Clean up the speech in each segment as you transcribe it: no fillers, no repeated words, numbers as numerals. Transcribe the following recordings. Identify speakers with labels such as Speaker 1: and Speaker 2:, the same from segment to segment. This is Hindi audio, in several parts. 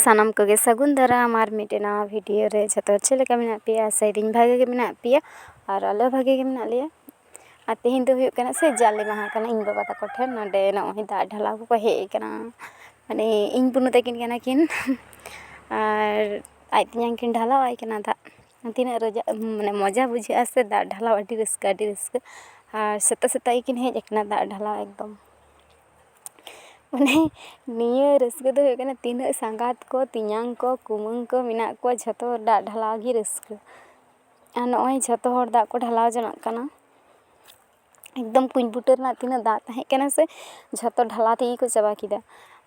Speaker 1: सानाम को सगुन दाराम और मिटेना वीडियो रे जो चेका मेना पेया सेदिन भागे के मेना पेया और आले भागे के मेना लिया और तेहन तो हुयुग से जाले माहा कना इन बाबा तको ठेन नडे नई दा ढाला को हेज कना माने इन बुनु तकिन कना किन और आज तियां किन ढाला आई कना दा तीना रजा माने मजा बुझे से दा ढाला अडी रस्का और सेता सेता किन हेज कना दा ढाला एकदम माने निया रस्का दो होना तीना सांगात को तियां को कुमंग को मेना को झतो दा ढाला गी रस्का और नई झतो हर दा को ढाला जना कना एकदम कुछ बुटर ना तीना दा तहे कना से झतो ढाला ते को चाबा किदा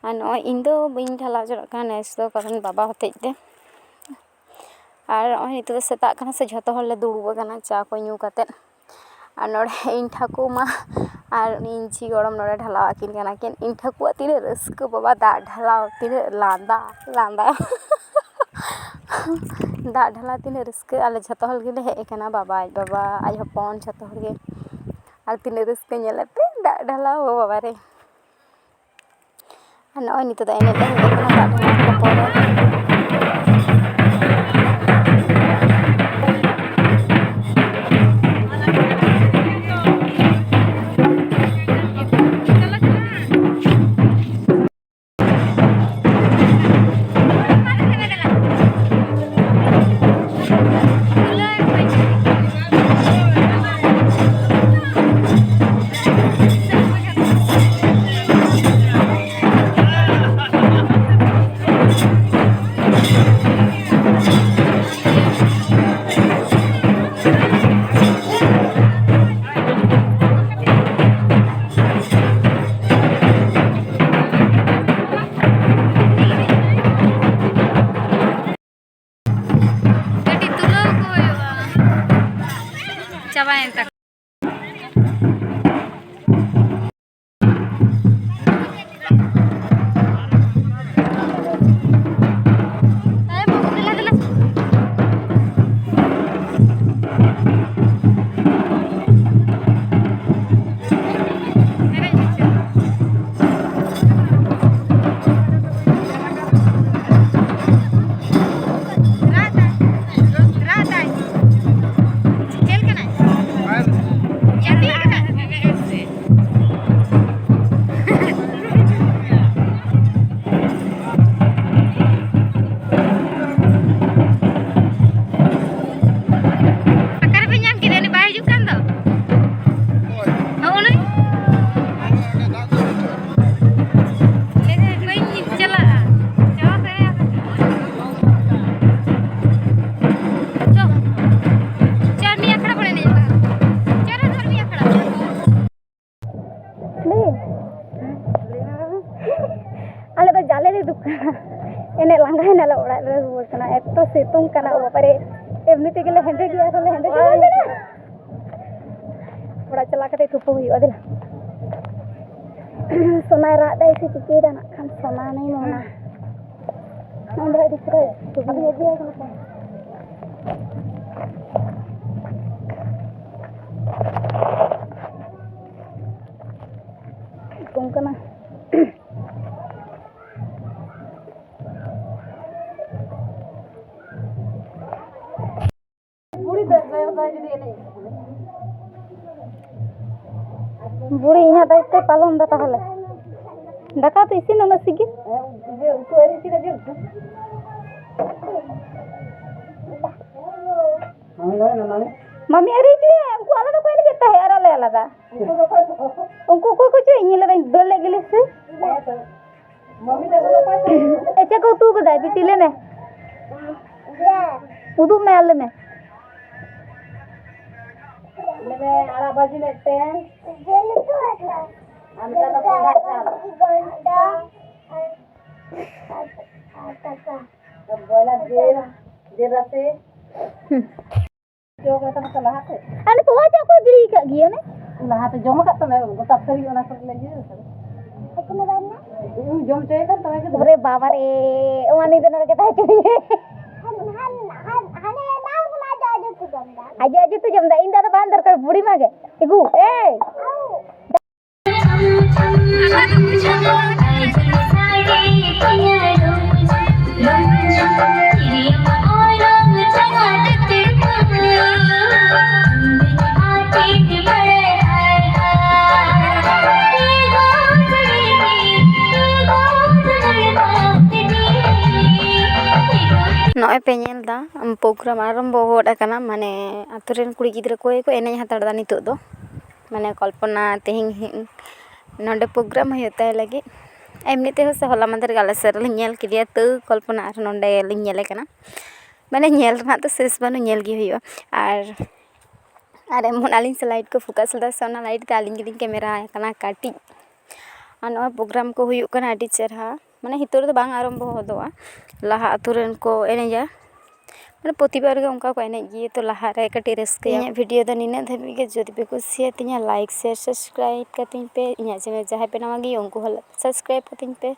Speaker 1: और नई इन दो बइन ढाला जना कना नेस दो कारण बाबा होतेज दे और नई तो सेता कना से झतो हर ले दुड़ुब कना चा को न्यू काते और नोड़े इन ठाकुमा और इन ची गरम नोड़े ढाला किन कना किन इन ठाकुआ तीन रस्क बाबा दा ढाला तीन लांदा लांदा दा ढाला तीन रस्क आले झतो हल गे हेज कना बाबा आज हपन झतो हल गे और तीन रस्क नेलते दा ढाला ओ बाबा रे और नई नितो दा एने दा ढाला को परे चाबाएं तक एने लांगा है नाला ओड़ा रे रुवर कना एतो सितुंग कना बापारे एमनी ते गेले हेंडे गया सले हेंडे गया ओड़ा चला कते तुपो हुई अदला सोना रात दai से चिके दा ना खान सोना नहीं मोना नंदा दिख रहा है तो अभी ये दिया कना तुम कना बुढ़ी यहाँ दायित्व पालन दा ताहले दाका तो इसी ना सिगे ये उनको एरी सी लगे मम्मी एरी सी उनको अलग कोई नहीं देता है यार अलग उनको कोई कुछ नहीं लगा दो ले गेले से मम्मी तो ऐसे को तू बता बेटी लेने उदू में आले में मैंने आला बाजी लेते हैं जेल तो है अंदर का गोंडा आता तब बोला जेल से जो कहता है लहाते अरे तो आजा को गिरी का गिया ने लहाते जमा का तो गोटा करी ओना कर ले गियो कितने बार ना जम चाहे कर तो अरे बाबा रे ओनी देना के ताई चढ़ी aja tuh jam dah indah tuh bandar ke budi mage igu ᱱᱚᱜᱼᱚᱭ ᱯᱮ ᱧᱮᱞ ᱮᱫᱟ ᱯᱨᱳᱜᱨᱟᱢ ᱟᱨᱟᱢᱵᱚ ᱜᱚᱫ ᱟᱠᱟᱱᱟ, ᱢᱟᱱᱮ ᱟᱛᱳ ᱨᱮᱱ ᱠᱩᱲᱤ ᱜᱤᱫᱽᱨᱟᱹ ᱠᱚ ᱮᱱᱮᱡ ᱦᱟᱛᱟᱲ ᱮᱫᱟ ᱱᱤᱛᱚᱜ ᱫᱚ, ᱢᱟᱱᱮ ᱠᱚᱞᱯᱚᱱᱟ ᱛᱮᱦᱮᱧ ᱱᱚᱰᱮ ᱯᱨᱳᱜᱨᱟᱢ ᱦᱩᱭᱩᱜ ᱛᱟᱭ ᱞᱟᱹᱜᱤᱫ, ᱮᱢᱱᱤ ᱛᱮᱦᱚᱸ ᱥᱮ ᱦᱚᱞᱟ ᱢᱟᱫᱷᱮᱨ ᱜᱮ ᱟᱞᱮ ᱥᱮᱫ ᱨᱮᱞᱤᱧ ᱧᱮᱞ ᱠᱮᱫᱮᱭᱟ, ᱛᱟᱹᱣ ᱠᱚᱞᱯᱚᱱᱟ ᱟᱨ ᱱᱚᱰᱮ ᱞᱤᱧ ᱧᱮᱞᱮ ᱠᱟᱱᱟ, ᱢᱟᱱᱮ ᱧᱮᱞ ᱨᱮᱱᱟᱜ ᱫᱚ ᱥᱮᱥ ᱵᱟᱹᱱᱩᱜ, ᱧᱮᱞ ᱜᱮ ᱦᱩᱭᱩᱜᱼᱟ᱾ ᱟᱨ ᱮᱢᱚᱱ ᱟᱹᱞᱤᱧ ᱥᱮ ᱞᱟᱭᱤᱴ ᱠᱚ ᱯᱷᱳᱠᱟᱥ ᱞᱮᱫᱟ ᱥᱮ ᱚᱱᱟ ᱞᱟᱭᱤᱴ ᱛᱮ ᱟᱹᱞᱤᱧ ᱜᱮᱞᱤᱧ ᱠᱮᱢᱮᱨᱟ ᱟᱠᱟᱱᱟ ᱠᱟᱹᱴᱤᱡ᱾ ᱟᱨ ᱱᱚᱜᱼᱚᱭ ᱯᱨᱳᱜᱨᱟᱢ ᱠᱚ ᱦᱩᱭᱩᱜ ᱠᱟᱱᱟ ᱟᱹᱰᱤ ᱪᱮᱨᱦᱟ, ᱢᱟᱱᱮ ᱱᱤᱛᱚᱜ ᱨᱮᱫᱚ ᱵᱟᱝ ᱟᱨᱟᱢᱵᱚ ᱦᱚᱫᱚᱜᱼᱟ, ᱞᱟᱦᱟ ᱟᱛᱳ ᱨᱮᱱ ᱠᱚ ᱮᱱᱮᱡᱟ, ᱢᱟᱱᱮ ᱯᱨᱚᱛᱤᱵᱟᱨ ᱜᱮ ᱚᱱᱠᱟ ᱠᱚ ᱮᱱᱮᱡ ᱜᱮᱭᱟ, ᱛᱚ ᱞᱟᱦᱟᱨᱮ ᱠᱟᱹᱴᱤᱡ ᱨᱟᱹᱥᱠᱟᱹ᱾ ᱤᱧᱟᱹᱜ ᱵᱷᱤᱰᱤᱭᱳ ᱫᱚ ᱱᱤᱱᱟᱹᱜ ᱫᱷᱟᱹᱵᱤᱡ ᱜᱮ, ᱡᱩᱫᱤ ᱯᱮ ᱠᱩᱥᱤᱭᱟᱛᱤᱧᱟ ᱞᱟᱭᱤᱠ ᱥᱮᱭᱟᱨ ᱥᱟᱵᱥᱠᱨᱟᱭᱤᱵ ᱠᱟᱹᱛᱤᱧ ᱯᱮ, ᱤᱧᱟᱹᱜ ᱪᱮᱱᱮᱞ ᱡᱟᱦᱟᱸᱭ ᱯᱮ ᱱᱟᱣᱟ ᱜᱮᱭᱟ ᱩᱱᱠᱩ ᱦᱚᱸ ᱥᱟᱵᱥᱠᱨᱟᱭᱤᱵ ᱠᱟᱹᱛᱤᱧ ᱯᱮ᱾